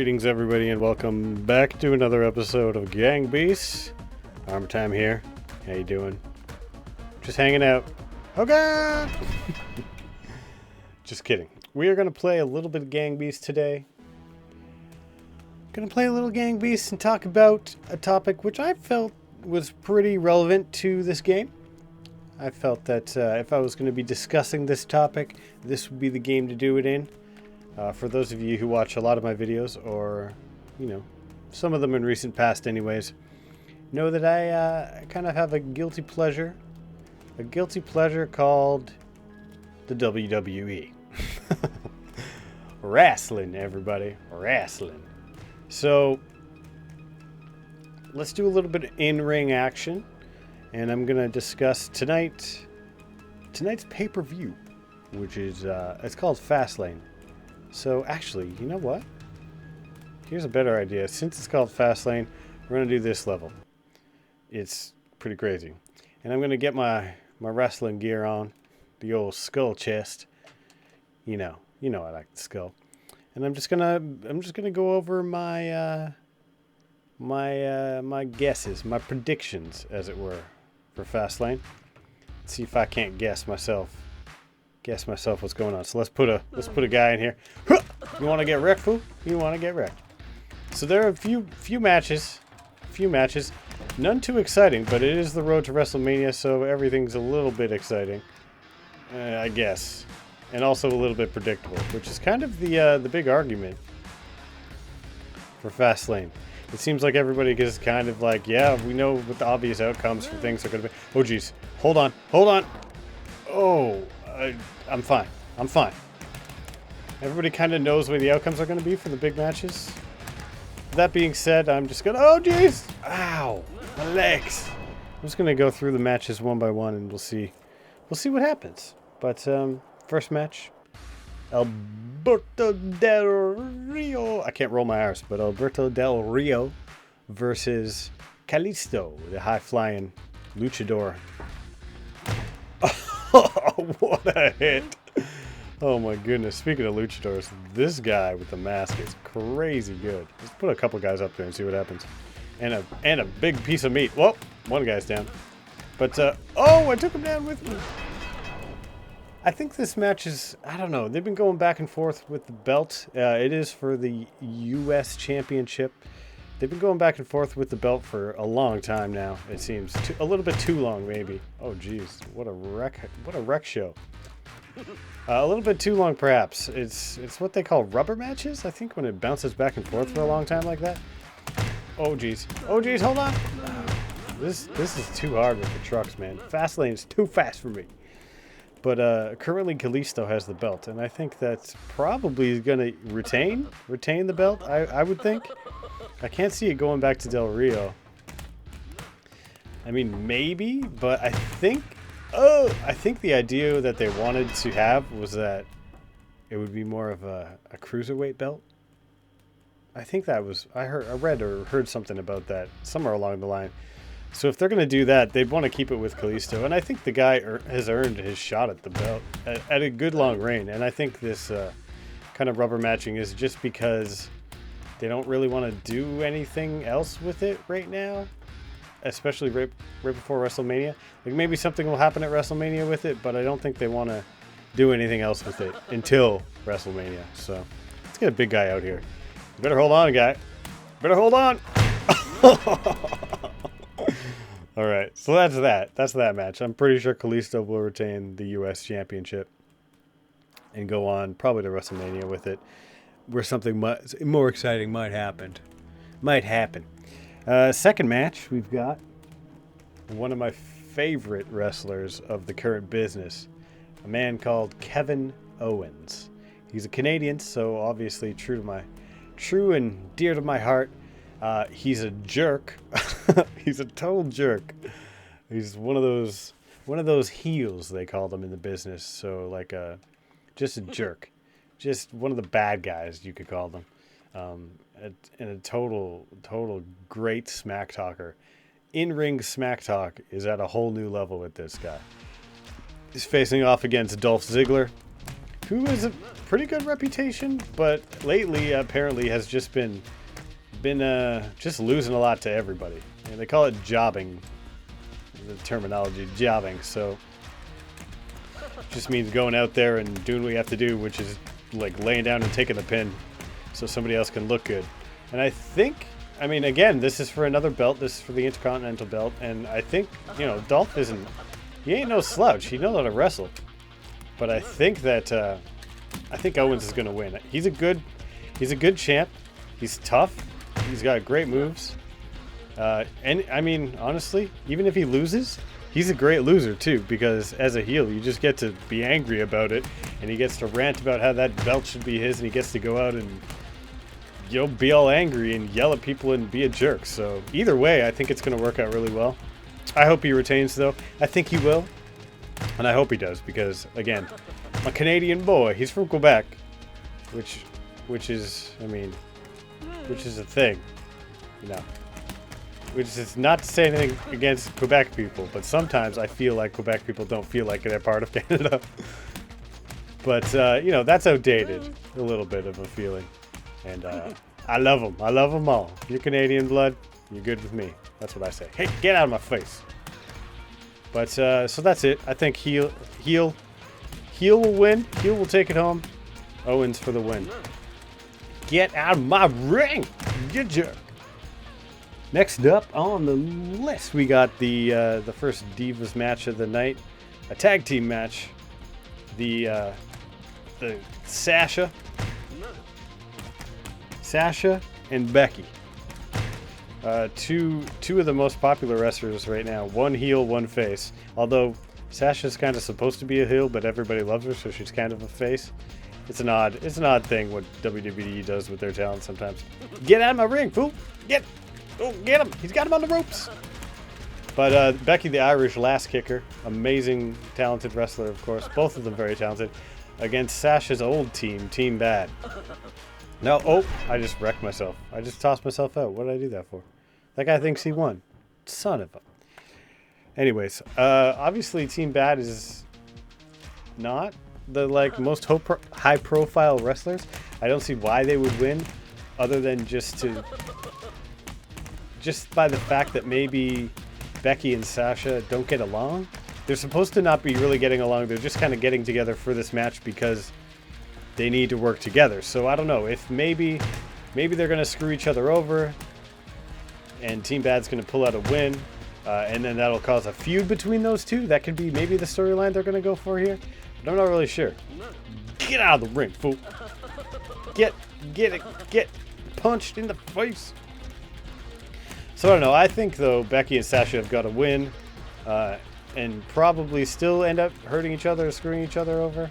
Greetings everybody and welcome back to another episode of Gang Beasts. Armour time here. How you doing? Just hanging out. Oh god! Just kidding. We are going to play a little bit of Gang Beasts today. Going to play a little Gang Beasts and talk about a topic which I felt was pretty relevant to this game. I felt that if I was going to be discussing this topic, this would be the game to do it in. For those of you who watch a lot of my videos, or, you know, some of them in recent past anyways, know that I kind of have a guilty pleasure. A guilty pleasure called the WWE. Wrestling, everybody. Wrestling. So, let's do a little bit of in-ring action. And I'm going to discuss tonight's pay-per-view, which is, it's called Fastlane. So, actually, you know what? Here's a better idea. Since it's called Fastlane, we're going to do this level. It's pretty crazy. And I'm going to get my wrestling gear on. The old skull chest. You know I like the skull. And I'm just gonna go over my my guesses, my predictions, as it were, for Fastlane. Let's see if I can't guess myself what's going on. So let's put a guy in here. You want to get wrecked, fool? You want to get wrecked? So there are a few matches, none too exciting, but it is the road to WrestleMania, so everything's a little bit exciting, I guess, and also a little bit predictable, which is kind of the big argument for Fastlane. It seems like everybody is kind of like, yeah, we know what the obvious outcomes for things are going to be. Oh, geez. Hold on. Oh, I'm fine. Everybody kind of knows what the outcomes are going to be for the big matches. That being said, I'm just going to... Oh, jeez! Ow! My legs! I'm just going to go through the matches one by one, and we'll see what happens. But, first match... Alberto Del Rio. I can't roll my R's, but Alberto Del Rio versus Kalisto, the high-flying luchador. Oh, what a hit. Oh my goodness. Speaking of luchadors, this guy with the mask is crazy good. Let's put a couple guys up there and see what happens. And a big piece of meat. Whoa, one guy's down. But, oh, I took him down with me. I think this match is, I don't know, they've been going back and forth with the belt. It is for the U.S. Championship. They've been going back and forth with the belt for a long time now, it seems. A little bit too long, maybe. Oh, geez, what a wreck show. A little bit too long, perhaps. It's what they call rubber matches, I think, when it bounces back and forth for a long time like that. Oh, geez, hold on. This is too hard with the trucks, man. Fastlane is too fast for me. But currently Kalisto has the belt, and I think that's probably going to retain the belt, I would think. I can't see it going back to Del Rio. I mean, maybe, but I think the idea that they wanted to have was that it would be more of a cruiserweight belt. I think that was, I read or heard something about that somewhere along the line. So if they're going to do that, they'd want to keep it with Kalisto. And I think the guy has earned his shot at the belt at a good long reign. And I think this kind of rubber matching is just because they don't really want to do anything else with it right now. Especially right before WrestleMania. Like maybe something will happen at WrestleMania with it, but I don't think they want to do anything else with it until WrestleMania. So let's get a big guy out here. You better hold on, guy. Better hold on. All right, so that's that. That's that match. I'm pretty sure Kalisto will retain the U.S. Championship and go on probably to WrestleMania with it, where something more exciting might happen. Second match, we've got one of my favorite wrestlers of the current business, a man called Kevin Owens. He's a Canadian, so obviously true and dear to my heart. He's a jerk. He's a total jerk. He's one of those heels, they call them in the business. So like just a jerk, just one of the bad guys, you could call them. And a total great smack talker. In-ring smack talk is at a whole new level with this guy. He's facing off against Dolph Ziggler, who has a pretty good reputation, but lately apparently has just been just losing a lot to everybody. And they call it jobbing, the terminology, jobbing. So just means going out there and doing what you have to do, which is like laying down and taking the pin so somebody else can look good. And I think, I mean, again, this is for another belt. This is for the Intercontinental belt. And I think, you know, Dolph isn't, he ain't no slouch. He knows how to wrestle. But I think that, I think Owens is going to win. He's a good champ. He's tough. He's got great moves. And I mean, honestly, even if he loses, he's a great loser too, because as a heel, you just get to be angry about it, and he gets to rant about how that belt should be his, and he gets to go out and, you know, be all angry and yell at people and be a jerk. So either way, I think it's going to work out really well. I hope he retains, though. I think he will, and I hope he does, because again, my Canadian boy, he's from Quebec, which is, I mean, which is a thing, you know. Which is not to say anything against Quebec people, but sometimes I feel like Quebec people don't feel like they're part of Canada. But, you know, that's outdated, a little bit of a feeling. And I love them. I love them all. If you're Canadian blood, you're good with me. That's what I say. Hey, get out of my face. But, so that's it. I think heel will win. Heel will take it home. Owens for the win. Get out of my ring, you jerk. Next up on the list, we got the first Divas match of the night, a tag team match. The Sasha and Becky, two of the most popular wrestlers right now. One heel, one face. Although Sasha's kind of supposed to be a heel, but everybody loves her, so she's kind of a face. It's an odd thing what WWE does with their talent sometimes. Get out of my ring, fool! Oh, get him! He's got him on the ropes! But Becky the Irish Lass Kicker, amazing, talented wrestler, of course. Both of them very talented. Against Sasha's old team, Team Bad. No, oh, I just wrecked myself. I just tossed myself out. What did I do that for? That guy thinks he won. Son of a... Anyways, obviously Team Bad is not the most high-profile wrestlers. I don't see why they would win, other than just by the fact that maybe Becky and Sasha don't get along. They're supposed to not be really getting along. They're just kind of getting together for this match because they need to work together. So I don't know if maybe they're going to screw each other over and Team Bad's going to pull out a win, and then that'll cause a feud between those two. That could be maybe the storyline they're going to go for here, but I'm not really sure. Get out of the ring, fool. Get punched in the face. So I don't know. I think, though, Becky and Sasha have got to win, and probably still end up hurting each other or screwing each other over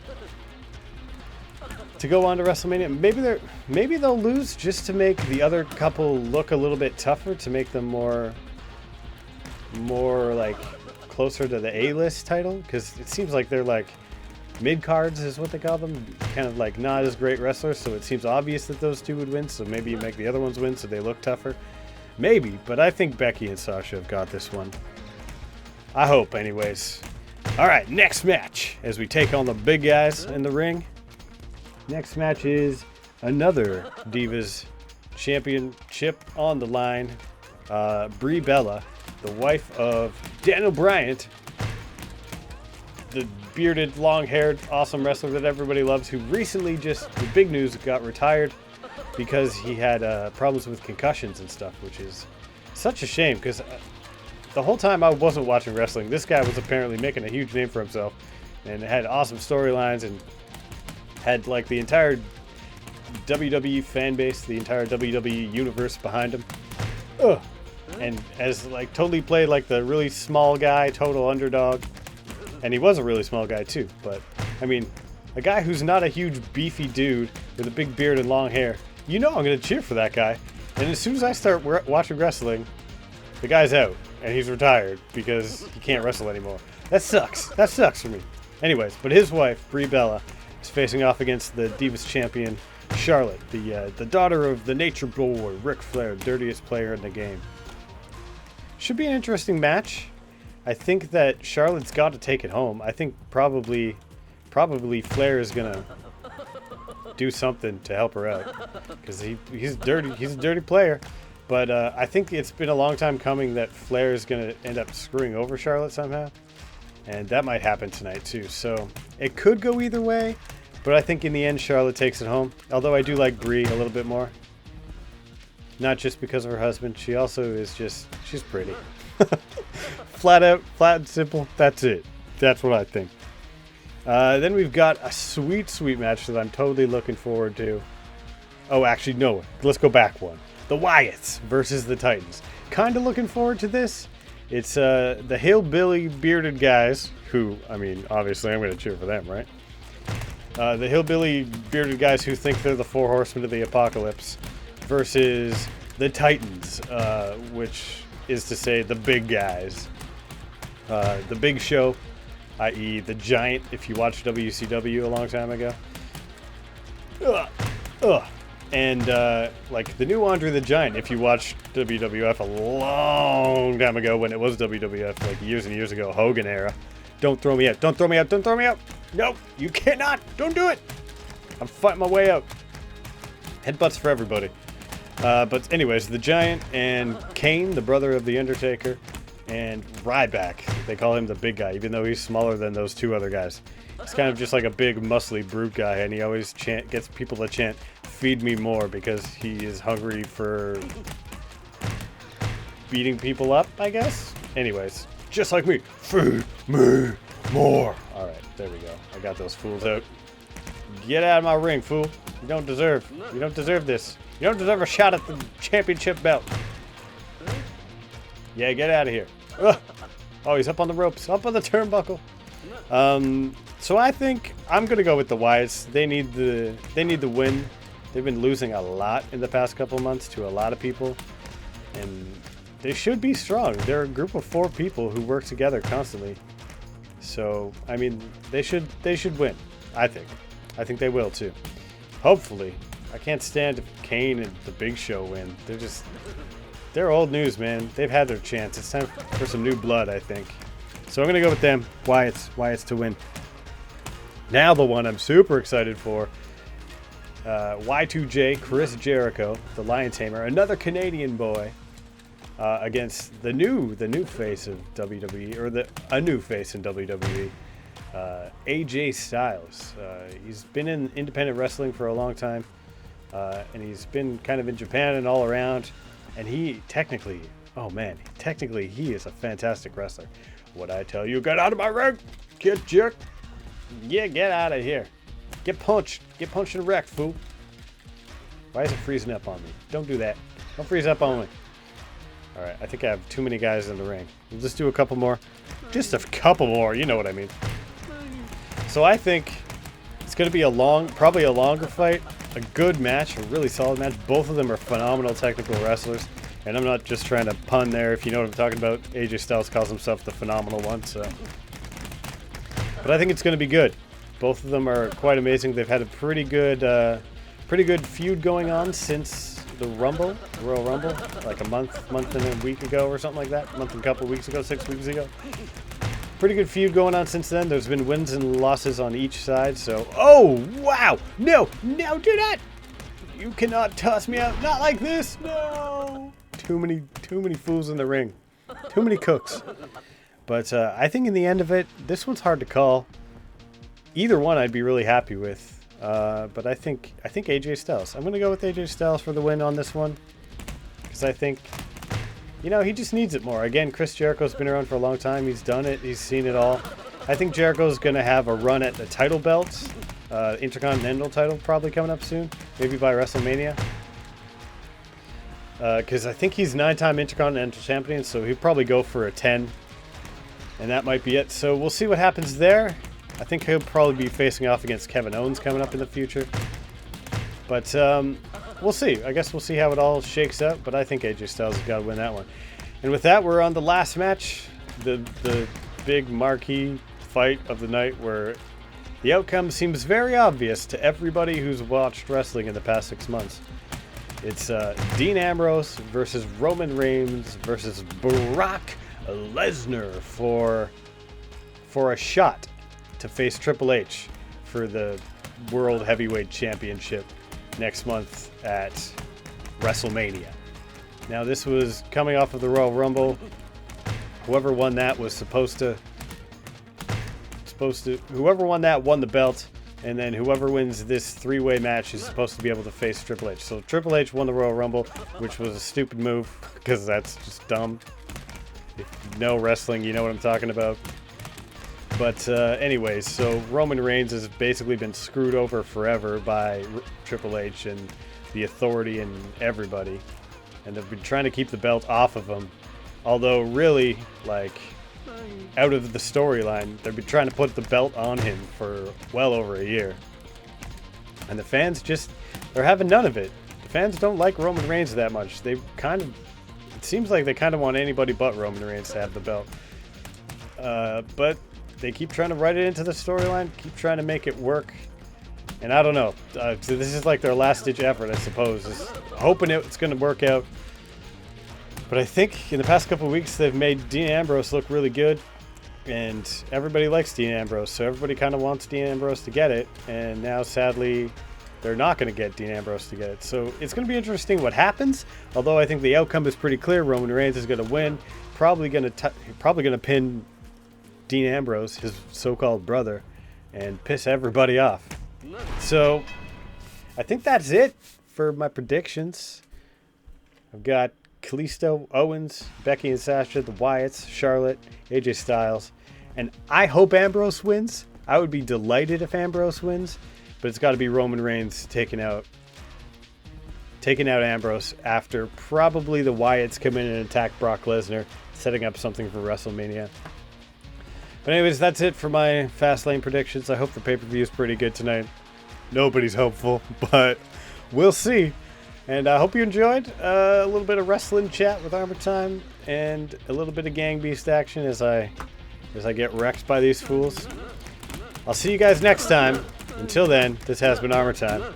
to go on to WrestleMania. Maybe they'll lose just to make the other couple look a little bit tougher, to make them more like closer to the A-list title, because it seems like they're like mid-cards is what they call them, kind of like not as great wrestlers, so it seems obvious that those two would win, so maybe you make the other ones win so they look tougher. Maybe, but I think Becky and Sasha have got this one. I hope, anyways. Alright, next match, as we take on the big guys in the ring. Next match is another Divas Championship on the line. Brie Bella, the wife of Daniel Bryant, the bearded, long-haired, awesome wrestler that everybody loves, who recently the big news, got retired because he had problems with concussions and stuff, which is such a shame, because the whole time I wasn't watching wrestling, this guy was apparently making a huge name for himself and had awesome storylines and had like the entire WWE fan base, the entire WWE universe behind him. Ugh. And as like totally played like the really small guy, total underdog. And he was a really small guy too, but I mean, a guy who's not a huge beefy dude with a big beard and long hair, you know I'm going to cheer for that guy. And as soon as I start watching wrestling, the guy's out and he's retired because he can't wrestle anymore. That sucks. That sucks for me. Anyways, but his wife, Brie Bella, is facing off against the Divas champion, Charlotte, the daughter of the Nature Boy, Ric Flair, dirtiest player in the game. Should be an interesting match. I think that Charlotte's got to take it home. I think probably Flair is gonna do something to help her out, because he's dirty. He's a dirty player. But I think it's been a long time coming that Flair is going to end up screwing over Charlotte somehow. And that might happen tonight too. So it could go either way. But I think in the end, Charlotte takes it home. Although I do like Brie a little bit more. Not just because of her husband. She also is just, she's pretty. Flat out, flat and simple. That's it. That's what I think. Then we've got a sweet, sweet match that I'm totally looking forward to. Oh, actually, no. Let's go back one. The Wyatts versus the Titans. Kind of looking forward to this. It's the hillbilly bearded guys who, I mean, obviously I'm going to cheer for them, right? The hillbilly bearded guys who think they're the four horsemen of the apocalypse versus the Titans, which is to say the big guys. The Big Show, i.e. the Giant, if you watched WCW a long time ago. And like the new Andre the Giant, if you watched WWF a long time ago when it was WWF, like years and years ago, Hogan era. Don't throw me out. Don't throw me out. Don't throw me out. No, you cannot. Don't do it. I'm fighting my way out. Headbutts for everybody. But anyways, the Giant and Kane, the brother of the Undertaker, and Ryback. They call him the big guy, even though he's smaller than those two other guys. He's kind of just like a big, muscly brute guy, and he always gets people to chant, "Feed me more," because he is hungry for beating people up, I guess? Anyways, just like me. Feed me more. Alright, there we go. I got those fools out. Get out of my ring, fool. You don't deserve this. You don't deserve a shot at the championship belt. Yeah, get out of here. Ugh. Oh, he's up on the ropes. Up on the turnbuckle. So I think I'm going to go with the Wyatts. They need the win. They've been losing a lot in the past couple months to a lot of people. And they should be strong. They're a group of 4 people who work together constantly. So, I mean, they should win, I think. I think they will too. Hopefully. I can't stand if Kane and the Big Show win. They're old news, man. They've had their chance. It's time for some new blood, I think. So I'm going to go with them. Wyatts to win. Now the one I'm super excited for. Y2J, Chris Jericho, the Lion Tamer, another Canadian boy, against the new face of WWE, or a new face in WWE, AJ Styles. He's been in independent wrestling for a long time, and he's been kind of in Japan and all around, and he technically he is a fantastic wrestler. What I tell you, get out of my ring, get jerk. Yeah, get out of here. Get punched and wrecked, fool. Why is it freezing up on me? Don't do that. Don't freeze up on me. Alright, I think I have too many guys in the ring. We'll just do a couple more. Just a couple more, you know what I mean. So I think it's going to be probably a longer fight. A good match, a really solid match. Both of them are phenomenal technical wrestlers. And I'm not just trying to pun there, if you know what I'm talking about. AJ Styles calls himself the phenomenal one, so. But I think it's going to be good. Both of them are quite amazing. They've had a pretty good feud going on since the Royal Rumble, like a month and a week ago or something like that. A month and a couple of weeks ago, 6 weeks ago. Pretty good feud going on since then. There's been wins and losses on each side. So, oh wow, no, do not! You cannot toss me out, not like this. No, too many fools in the ring, too many cooks. But I think in the end of it, this one's hard to call. Either one I'd be really happy with. But I think AJ Styles. I'm going to go with AJ Styles for the win on this one. Because I think, he just needs it more. Again, Chris Jericho's been around for a long time. He's done it. He's seen it all. I think Jericho's going to have a run at the title belts. Intercontinental title probably coming up soon. Maybe by WrestleMania. Because I think he's 9-time Intercontinental Champion. So he'll probably go for a 10. And that might be it. So we'll see what happens there. I think he'll probably be facing off against Kevin Owens coming up in the future. But we'll see. I guess we'll see how it all shakes out. But I think AJ Styles has got to win that one. And with that, we're on the last match. The big marquee fight of the night, where the outcome seems very obvious to everybody who's watched wrestling in the past 6 months. It's Dean Ambrose versus Roman Reigns versus Brock Lesnar for a shot to face Triple H for the World Heavyweight Championship next month at WrestleMania. Now, this was coming off of the Royal Rumble. Whoever won that was supposed to whoever won that won the belt, and then whoever wins this three-way match is supposed to be able to face Triple H. So Triple H won the Royal Rumble, which was a stupid move because that's just dumb. If you know wrestling, you know what I'm talking about. But anyways, so Roman Reigns has basically been screwed over forever by Triple H and the Authority and everybody, and they've been trying to keep the belt off of him. Although really, like, out of the storyline, they've been trying to put the belt on him for well over a year. And the fans they're having none of it. The fans don't like Roman Reigns that much. It seems like they kind of want anybody but Roman Reigns to have the belt. But they keep trying to write it into the storyline, keep trying to make it work. And I don't know. So this is like their last-ditch effort, I suppose. Just hoping it's going to work out. But I think in the past couple of weeks, they've made Dean Ambrose look really good. And everybody likes Dean Ambrose, so everybody kind of wants Dean Ambrose to get it. And now, sadly, they're not going to get Dean Ambrose to get it. So it's going to be interesting what happens. Although I think the outcome is pretty clear. Roman Reigns is going to win. Probably going to pin Dean Ambrose, his so-called brother, and piss everybody off. So I think that's it for my predictions. I've got Kalisto, Owens, Becky and Sasha, the Wyatts, Charlotte, AJ Styles, and I hope Ambrose wins. I would be delighted if Ambrose wins, but it's got to be Roman Reigns taking out Ambrose after probably the Wyatts come in and attack Brock Lesnar, setting up something for WrestleMania. But anyways, that's it for my Fastlane predictions. I hope the pay-per-view is pretty good tonight. Nobody's hopeful, but we'll see. And I hope you enjoyed a little bit of wrestling chat with Armour Time and a little bit of Gang Beast action as I get wrecked by these fools. I'll see you guys next time. Until then, this has been Armour Time.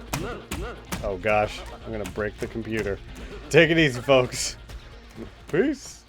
Oh gosh, I'm going to break the computer. Take it easy, folks. Peace.